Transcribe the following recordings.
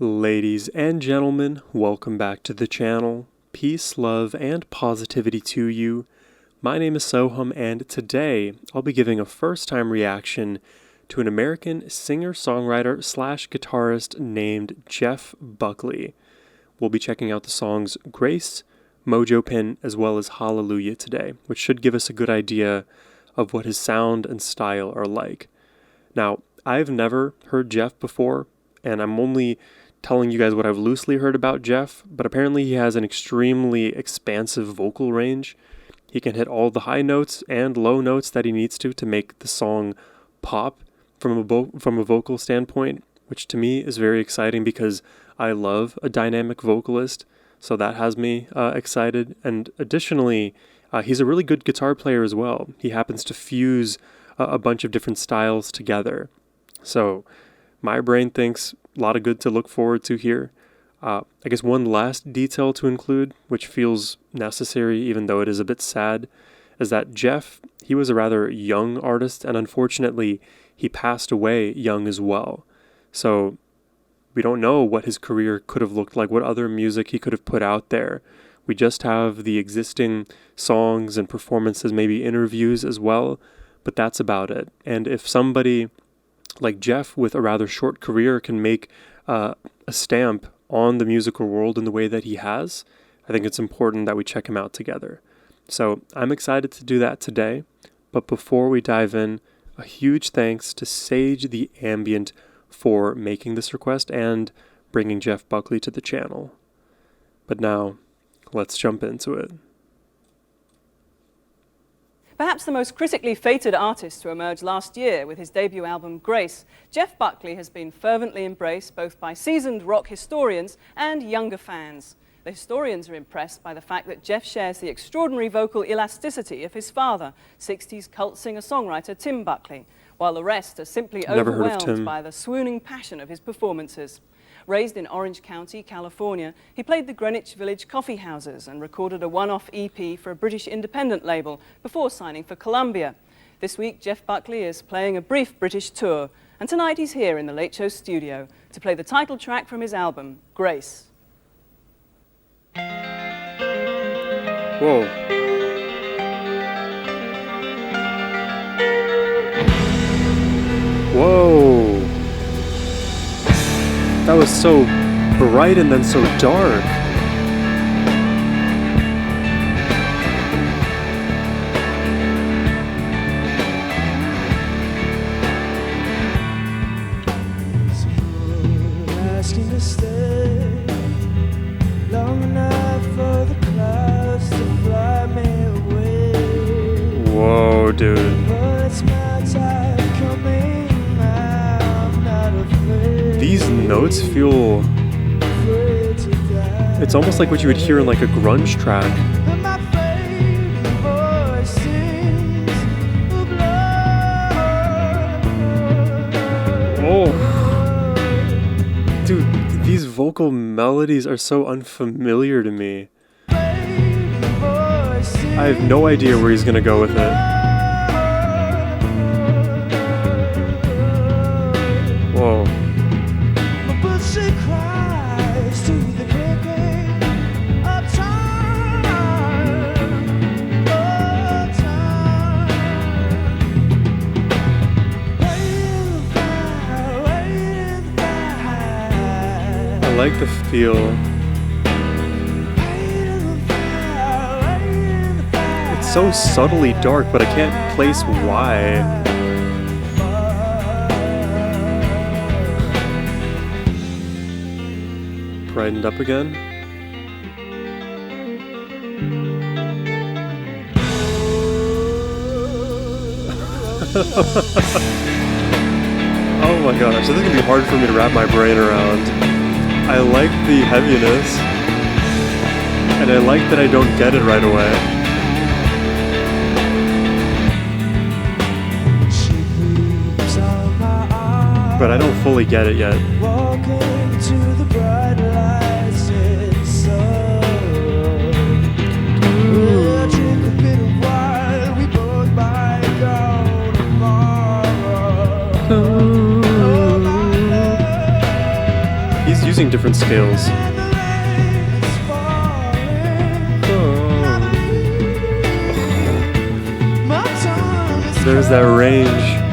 Ladies and gentlemen, welcome back to the channel. Peace, love, and positivity to you. My name is Sohum, and today I'll be giving a first-time reaction to an American singer-songwriter/guitarist named Jeff Buckley. We'll be checking out the songs Grace, Mojo Pin, as well as Hallelujah today, which should give us a good idea of what his sound and style are like. Now, I've never heard Jeff before, and I'm only telling you guys what I've loosely heard about Jeff, but apparently he has an extremely expansive vocal range. He can hit all the high notes and low notes that he needs to make the song pop from a vocal standpoint, which to me is very exciting because I love a dynamic vocalist, so that has me excited. And additionally, he's a really good guitar player as well. He happens to fuse a bunch of different styles together. So my brain thinks a lot of good to look forward to here. I guess one last detail to include, which feels necessary even though it is a bit sad, is that Jeff, he was a rather young artist, and unfortunately he passed away young as well. So we don't know what his career could have looked like, what other music he could have put out there. We just have the existing songs and performances, maybe interviews as well, but that's about it. And if somebody like Jeff with a rather short career can make a stamp on the musical world in the way that he has, I think it's important that we check him out together. So I'm excited to do that today, but before we dive in, a huge thanks to Sage the Ambient for making this request and bringing Jeff Buckley to the channel. But now, let's jump into it. Perhaps the most critically feted artist to emerge last year with his debut album Grace, Jeff Buckley has been fervently embraced both by seasoned rock historians and younger fans. The historians are impressed by the fact that Jeff shares the extraordinary vocal elasticity of his father, 60s cult singer-songwriter Tim Buckley, while the rest are simply overwhelmed by the swooning passion of his performances. Raised in Orange County, California, he played the Greenwich Village coffee houses and recorded a one-off EP for a British independent label before signing for Columbia. This week, Jeff Buckley is playing a brief British tour, and tonight he's here in the Late Show studio to play the title track from his album, Grace. Whoa. Whoa. That was so bright and then so dark. Asking to stay long enough for the clouds to fly me away. Whoa, dude. But it's my time coming, I'm not afraid. These notes feel... It's almost like what you would hear in like a grunge track. And my fading voice sings of love. Oh. Dude, these vocal melodies are so unfamiliar to me. I have no idea where he's gonna go with it. Whoa. But she cries to the breaking of time, of time. Waiting fire. I like the feel. It's so subtly dark, but I can't place why. Brightened up again. Oh my gosh, this is gonna be hard for me to wrap my brain around. I like the heaviness, and I like that I don't get it right away. But I don't fully get it yet. Walking to the bright lights inside. We'll drink a bit of wine, we both might go tomorrow. Oh, my love. using different scales. There's that range.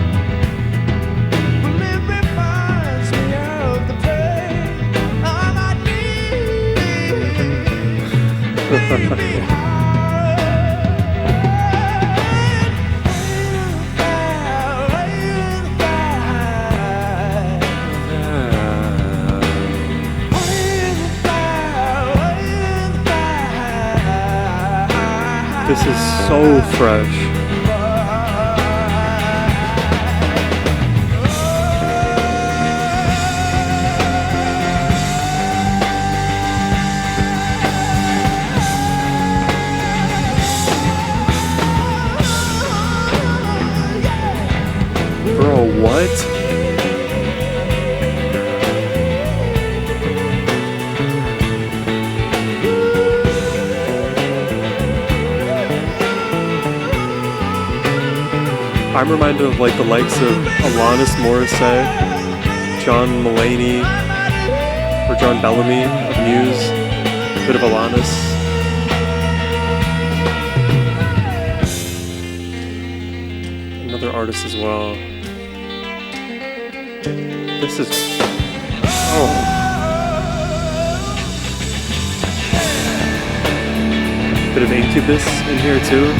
This is so fresh. Bro, what? I'm reminded of like the likes of Alanis Morissette, John Mulaney, or John Bellamy of Muse, a bit of Alanis. Another artist as well. This is... oh. Bit of Incubus in here too.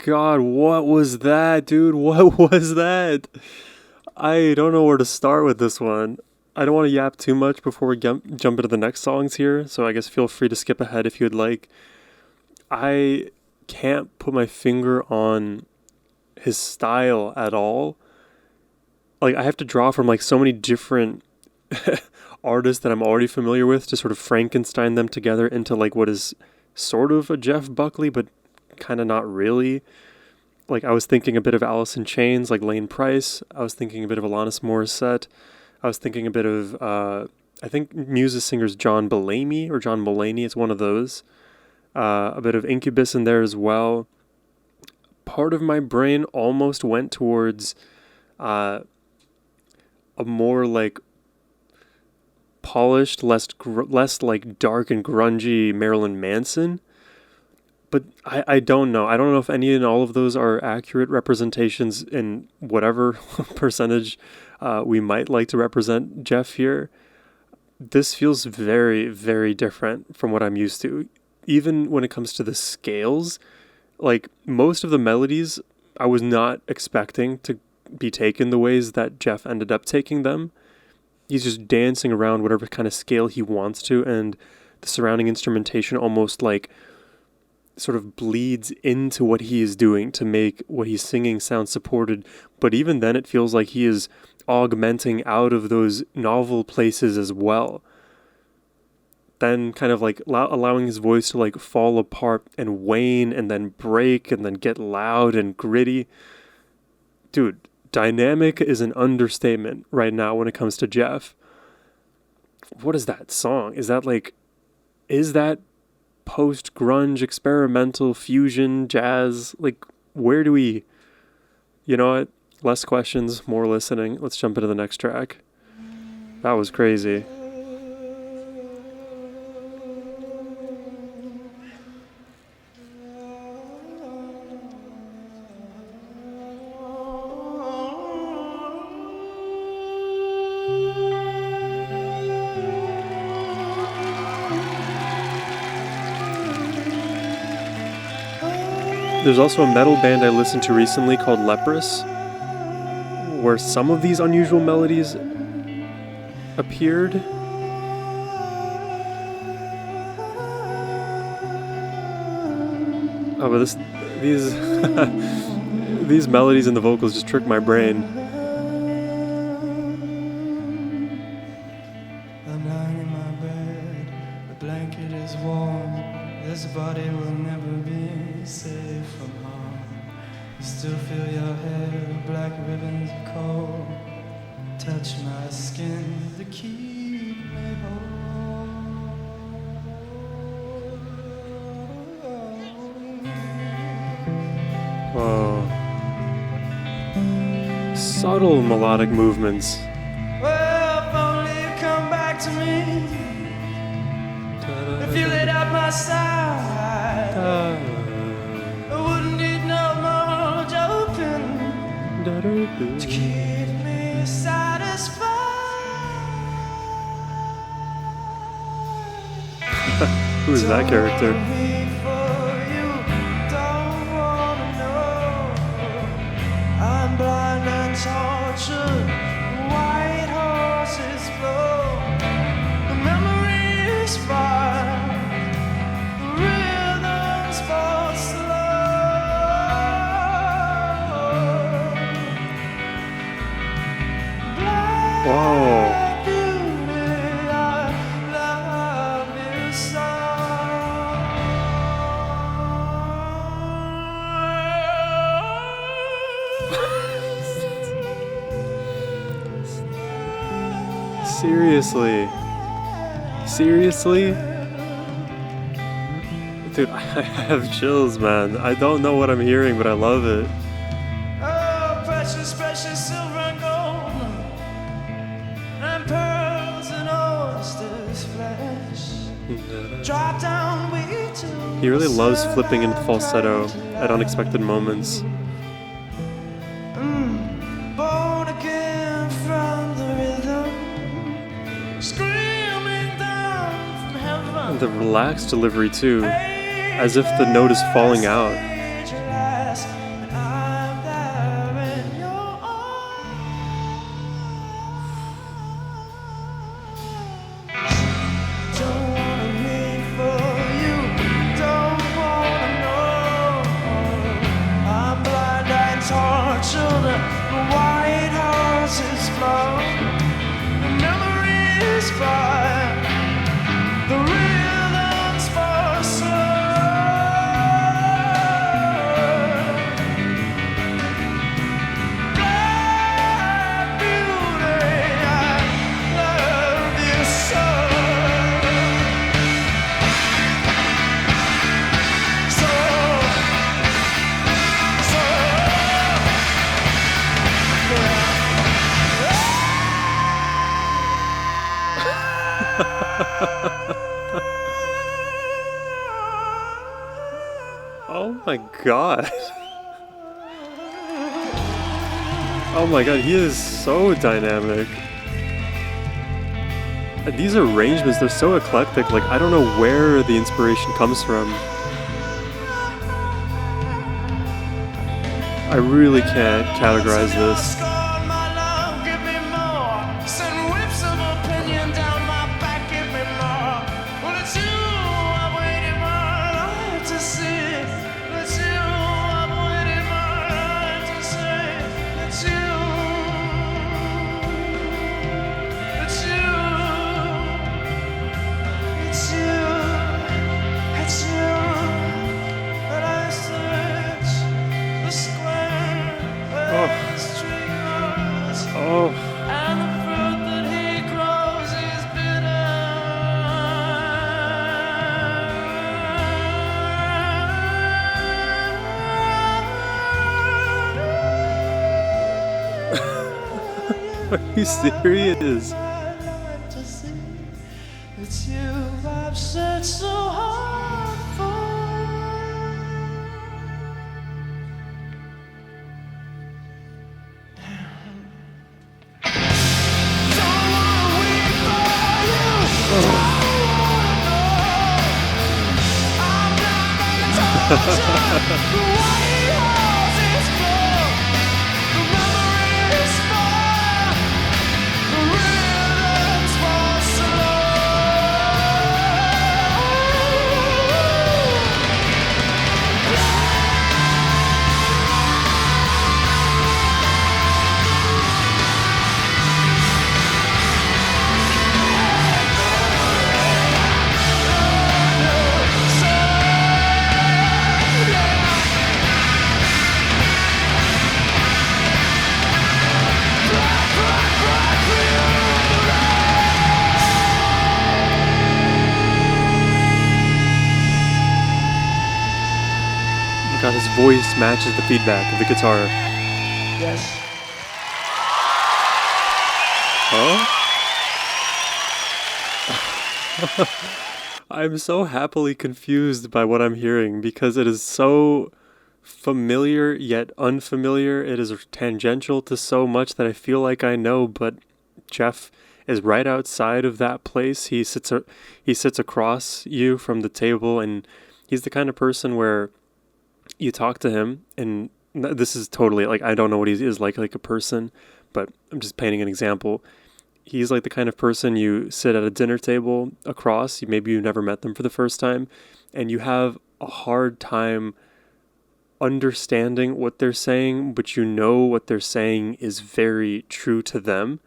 God, what was that, dude? What was that? I don't know where to start with this one. I don't want to yap too much before we jump into the next songs here, so I guess feel free to skip ahead if you'd like. I can't put my finger on his style at all. Like, I have to draw from like so many different artists that I'm already familiar with to sort of Frankenstein them together into like what is sort of a Jeff Buckley, but kind of not really. Like, I was thinking a bit of Alice in Chains, like Lane Price. I was thinking a bit of Alanis Morissette. I was thinking a bit of, I think Muse's singer's John Mulaney or John Mulaney. It's one of those. A bit of Incubus in there as well. Part of my brain almost went towards a more like polished, less like dark and grungy Marilyn Manson. But I don't know. I don't know if any and all of those are accurate representations in whatever percentage we might like to represent Jeff here. This feels very, very different from what I'm used to. Even when it comes to the scales, like most of the melodies, I was not expecting to be taken the ways that Jeff ended up taking them. He's just dancing around whatever kind of scale he wants to, and the surrounding instrumentation almost like sort of bleeds into what he is doing to make what he's singing sound supported. But even then, it feels like he is augmenting out of those novel places as well. Then kind of like allowing his voice to like fall apart and wane and then break and then get loud and gritty. Dude, dynamic is an understatement right now when it comes to Jeff. What is that song? Is that post-grunge, experimental, fusion, jazz? Like, where do we... You know what? Less questions, more listening. Let's jump into the next track. That was crazy. There's also a metal band I listened to recently called Leprous, where some of these unusual melodies appeared. Oh, but these these melodies and the vocals just trick my brain. I'm lying in my bed, the blanket is warm. This body will never be safe from harm. Still feel your hair, black ribbons of cold. Touch my skin to keep me Whoa. Subtle melodic movements. Well, if only you come back to me. If you laid out my side, I wouldn't need no Mojo Pin to keep me satisfied. Who is that character? I'm blind and tortured. White horses flow. The memories fire. The rhythms fall slow. Whoa. Black beauty, I love you so. Seriously? Seriously? Dude, I have chills, man. I don't know what I'm hearing, but I love it. Oh, precious, precious silver and gold, and pearls and oysters flesh. Drop down, we two. He really loves flipping into falsetto at unexpected moments. Born again from the rhythm, screaming down from heaven. And the relaxed delivery, too, as if the note is falling out. White horses flow, the memories fire, the rhythms fall slow. Black beauty, I love you so. Oh my god. Oh my god, he is so dynamic. And these arrangements, they're so eclectic, like I don't know where the inspiration comes from. I really can't categorize this. Oh. And the fruit that he grows is Are you serious? It's you I've searched so hard for. Don't wanna wait for you. Don't wanna know. I'm not God, his voice matches the feedback of the guitar. Yes. Huh? I'm so happily confused by what I'm hearing because it is so familiar yet unfamiliar. It is tangential to so much that I feel like I know, but Jeff is right outside of that place. He sits across you from the table, and he's the kind of person where you talk to him, and this is totally like, I don't know what he is like a person, but I'm just painting an example. He's like the kind of person you sit at a dinner table across, maybe you never met them for the first time, and you have a hard time understanding what they're saying, but you know what they're saying is very true to them.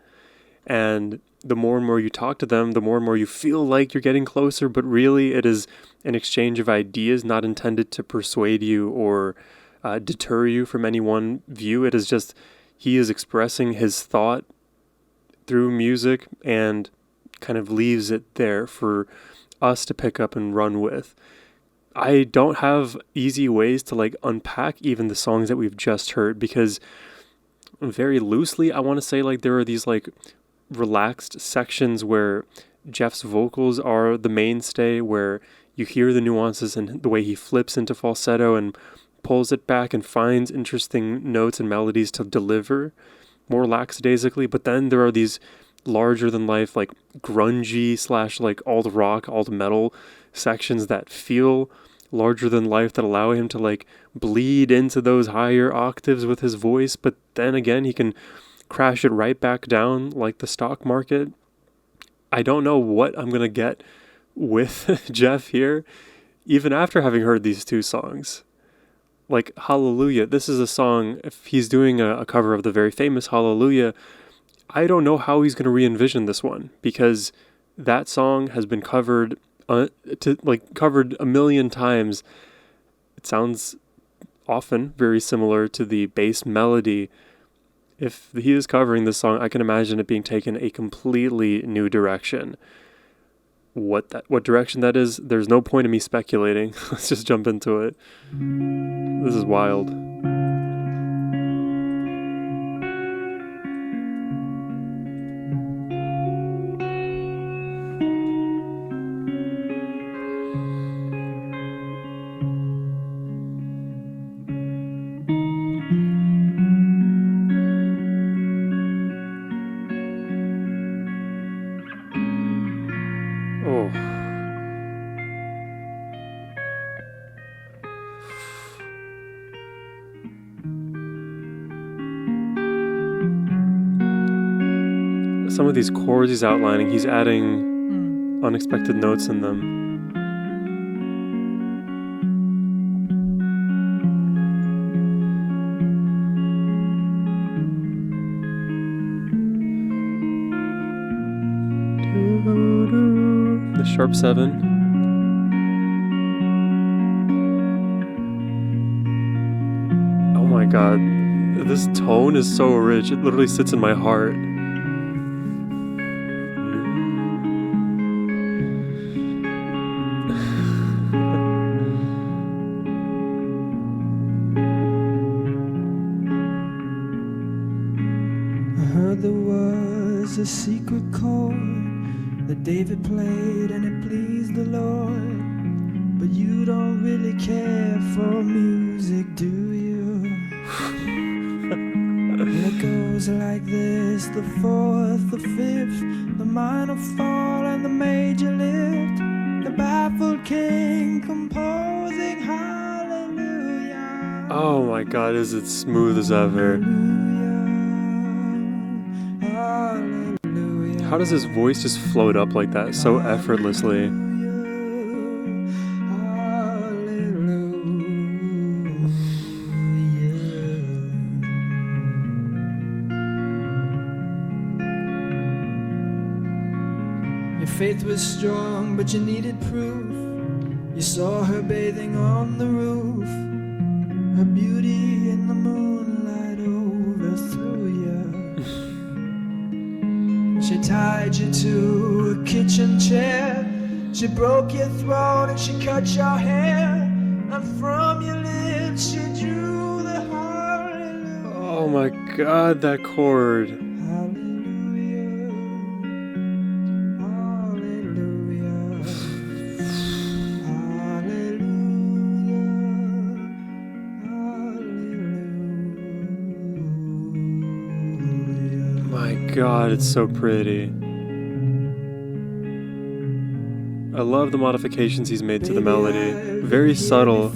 And the more and more you talk to them, the more and more you feel like you're getting closer, but really it is an exchange of ideas not intended to persuade you or deter you from any one view. It is just, he is expressing his thought through music and kind of leaves it there for us to pick up and run with. I don't have easy ways to like unpack even the songs that we've just heard, because very loosely I want to say like there are these like relaxed sections where Jeff's vocals are the mainstay, where you hear the nuances and the way he flips into falsetto and pulls it back and finds interesting notes and melodies to deliver more lackadaisically. But then there are these larger than life, like grungy / like all the rock, all the metal sections that feel larger than life, that allow him to like bleed into those higher octaves with his voice. But then again, he can crash it right back down like the stock market. I don't know what I'm going to get with Jeff here, even after having heard these two songs. Like Hallelujah, this is a song, if he's doing a cover of the very famous Hallelujah, I don't know how he's going to re-envision this one, because that song has been covered covered a million times. It sounds often very similar to the bass melody. If he is covering this song, I can imagine it being taken a completely new direction. What direction that is, there's no point in me speculating. Let's just jump into it. This is wild. Some of these chords he's outlining, he's adding unexpected notes in them. The sharp 7. Oh my god, this tone is so rich, it literally sits in my heart. There was a secret chord that David played and it pleased the Lord. But you don't really care for music, do you? And it goes like this: the fourth, the fifth, the minor fall and the major lift. The baffled king composing hallelujah. my God, is it smooth as ever. How does his voice just float up like that so effortlessly? Your faith was strong, but you needed proof. You saw her bathing on the roof. Her beauty in the moonlight overthrew you. She tied you to a kitchen chair. She broke your throat and she cut your hair. And from your lips she drew the hallelujah. Oh my God, that chord. Hallelujah, hallelujah, hallelujah. My God, it's so pretty. I love the modifications he's made to the melody. Very subtle.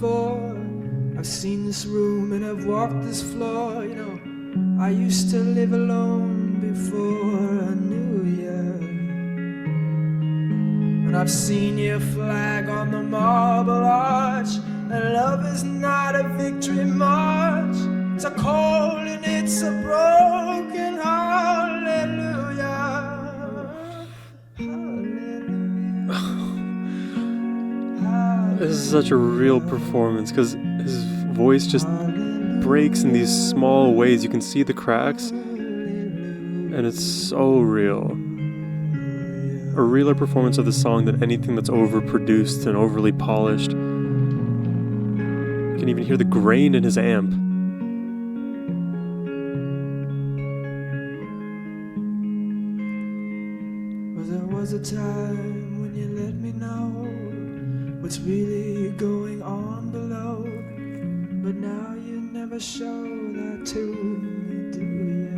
I've seen this room and I've walked this floor. You know, I used to live alone before I knew you. And I've seen your flag on the marble arch. And love is not a victory march. It's a call and it's a broken hallelujah. This is such a real performance because his voice just breaks in these small ways. You can see the cracks, and it's so real. A realer performance of the song than anything that's overproduced and overly polished. You can even hear the grain in his amp. Well, there was a time when you let me know what's really going on below, but now you never show that to me, do you?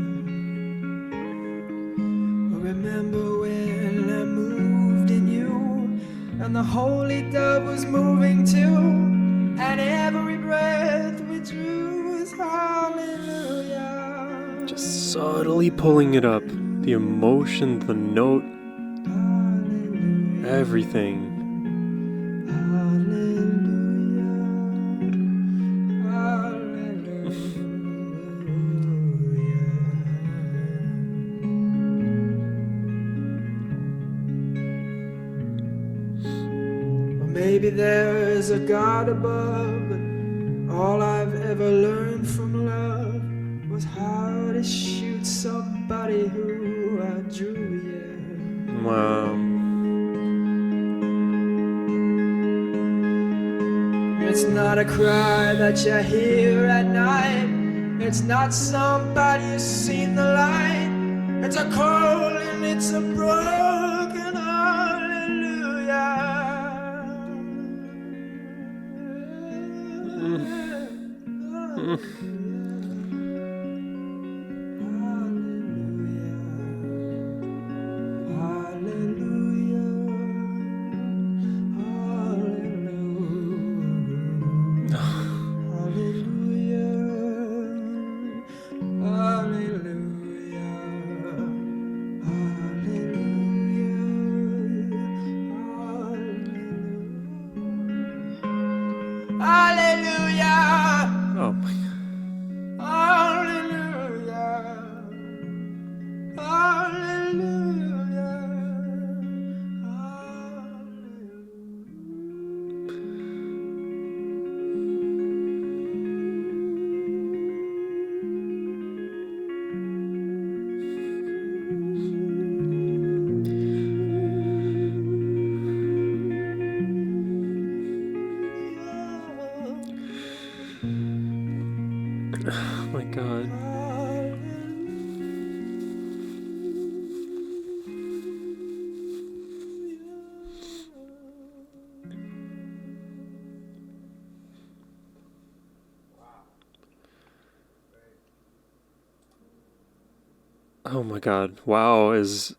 Remember when I moved in you, and the holy dove was moving too, and every breath we drew was hallelujah. Just subtly pulling it up. The emotion, the note, everything. Maybe there's a God above, but all I've ever learned from love was how to shoot somebody who outdrew you. Wow. It's not a cry that you hear at night. It's not somebody who's seen the light. It's a call and it's a broken hallelujah. Hallelujah. Oh my God. Hallelujah. Hallelujah. Oh my God. Oh my God. Wow is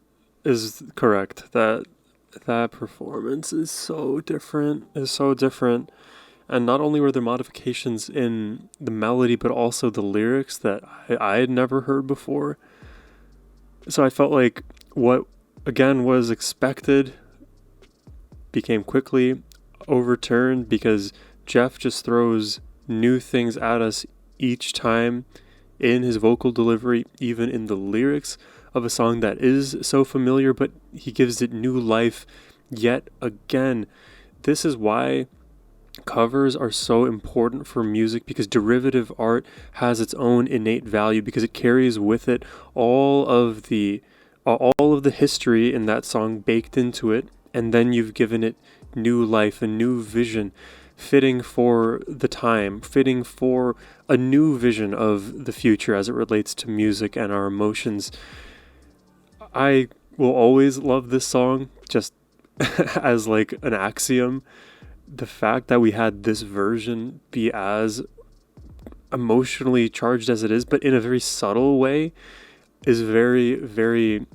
correct. That performance is so different. And not only were there modifications in the melody, but also the lyrics that I had never heard before. So I felt like what, again, was expected became quickly overturned because Jeff just throws new things at us each time in his vocal delivery, even in the lyrics of a song that is so familiar, but he gives it new life yet again. This is why covers are so important for music, because derivative art has its own innate value because it carries with it all of the history in that song baked into it, and then you've given it new life, a new vision, fitting for the time, fitting for a new vision of the future as it relates to music and our emotions. I will always love this song just as like an axiom. The fact that we had this version be as emotionally charged as it is, but in a very subtle way, is very, very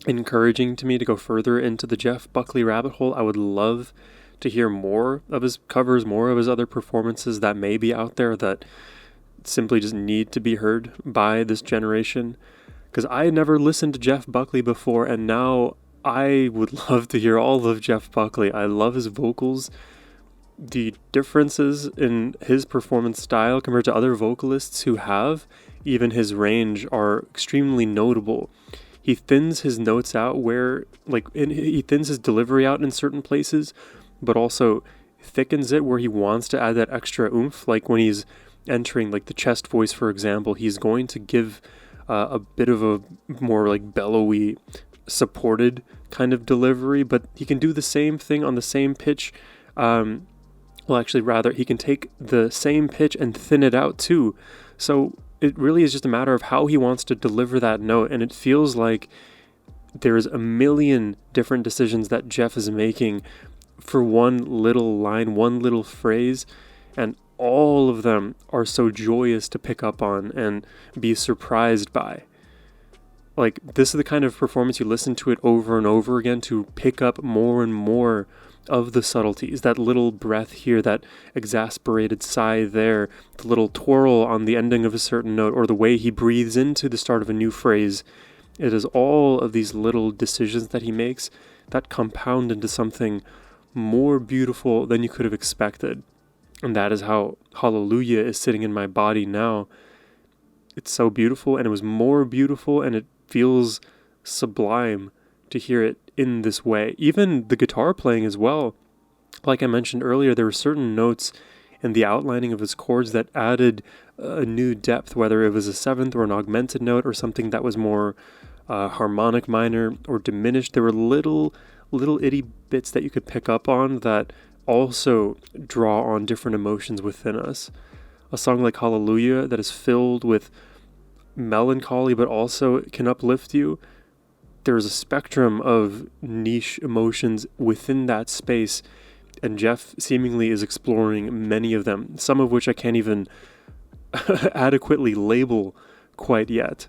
encouraging to me to go further into the Jeff Buckley rabbit hole. I would love to hear more of his covers, more of his other performances that may be out there that simply just need to be heard by this generation. Because I had never listened to Jeff Buckley before, and now I would love to hear all of Jeff Buckley. I love his vocals. The differences in his performance style compared to other vocalists who have even his range are extremely notable. He thins his notes out he thins his delivery out in certain places, but also thickens it where he wants to add that extra oomph. Like when he's entering like the chest voice, for example, he's going to give a bit of a more like bellowy, supported kind of delivery, but he can do the same thing on the same pitch. He can take the same pitch and thin it out too. So it really is just a matter of how he wants to deliver that note. And it feels like there's a million different decisions that Jeff is making for one little line, one little phrase. And all of them are so joyous to pick up on and be surprised by. Like, this is the kind of performance you listen to it over and over again to pick up more and more of the subtleties, that little breath here, that exasperated sigh there, the little twirl on the ending of a certain note, or the way he breathes into the start of a new phrase. It is all of these little decisions that he makes that compound into something more beautiful than you could have expected. And that is how Hallelujah is sitting in my body now. It's so beautiful, and it was more beautiful, and it feels sublime to hear it in this way. Even the guitar playing as well. Like I mentioned earlier, there were certain notes in the outlining of his chords that added a new depth, whether it was a seventh or an augmented note or something that was more harmonic minor or diminished. There were little itty bits that you could pick up on that also draw on different emotions within us. A song like Hallelujah that is filled with melancholy but also can uplift you. There's a spectrum of niche emotions within that space, and Jeff seemingly is exploring many of them, some of which I can't even adequately label quite yet.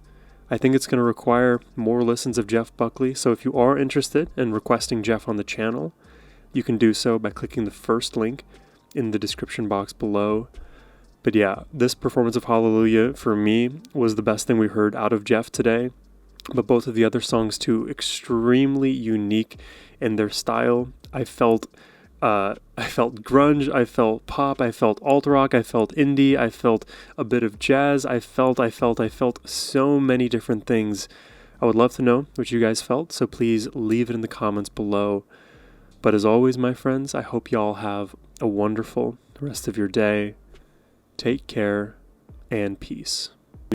I think it's going to require more listens of Jeff Buckley, so if you are interested in requesting Jeff on the channel, you can do so by clicking the first link in the description box below. But yeah, this performance of Hallelujah for me was the best thing we heard out of Jeff today. But both of the other songs too, extremely unique in their style. I felt grunge, I felt pop, I felt alt rock, I felt indie, I felt a bit of jazz, I felt so many different things. I would love to know what you guys felt, so please leave it in the comments below. But as always, my friends, I hope y'all have a wonderful rest of your day. Take care and peace.